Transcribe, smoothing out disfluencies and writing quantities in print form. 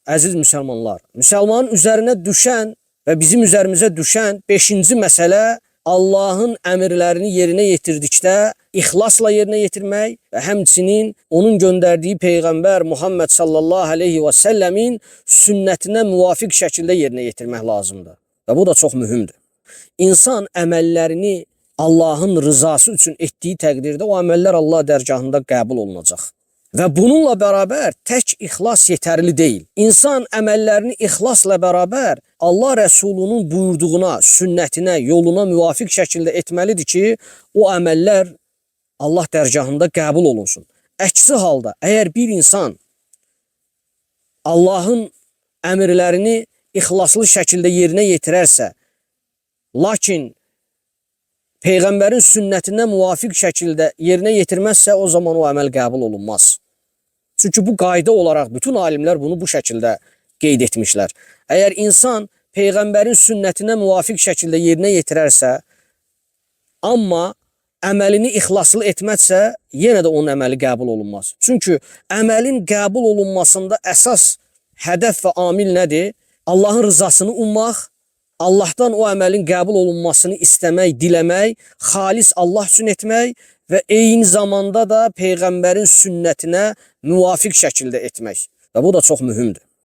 Əziz müsəlmanlar, müsəlmanın üzərinə düşən və bizim üzərimizə düşən 5-ci məsələ Allahın əmrlərini yerinə yetirdikdə ixlasla yerinə yetirmək və həmçinin onun göndərdiyi Peyğəmbər Muhammed sallallahu aleyhi və səlləmin sünnətinə müvafiq şəkildə yerinə yetirmək lazımdır. Və bu da çox mühümdür. İnsan əməllərini Allahın rızası üçün etdiyi təqdirdə o əməllər Allah dərgahında qəbul olunacaq. Və bununla bərabər tək ixlas yetərli deyil. İnsan əməllərini ixlasla bərabər Allah Rəsulunun buyurduğuna, sünnətinə, yoluna müvafiq şəkildə etməlidir ki, o əməllər Allah dərgahında qəbul olunsun. Əksi halda, əgər bir insan Allahın əmrlərini ixlaslı şəkildə yerinə yetirərsə, lakin Peyğəmbərin sünnətinə müvafiq şəkildə yerinə yetirməzsə, o zaman o əməl qəbul olunmaz. Çünki bu qayda olaraq bütün alimlər bunu bu şəkildə qeyd etmişlər. Əgər insan Peyğəmbərin sünnətinə müvafiq şəkildə yerinə yetirərsə, amma əməlini ixlaslı etməzsə, yenə də onun əməli qəbul olunmaz. Çünki əməlin qəbul olunmasında əsas hədəf və amil nədir? Allahın rızasını ummaq, Allahdan o əməlin qəbul olunmasını istəmək, diləmək, xalis Allah üçün etmək və eyni zamanda da Peyğəmbərin sünnətinə müvafiq şəkildə etmək. Və bu da çox mühümdür.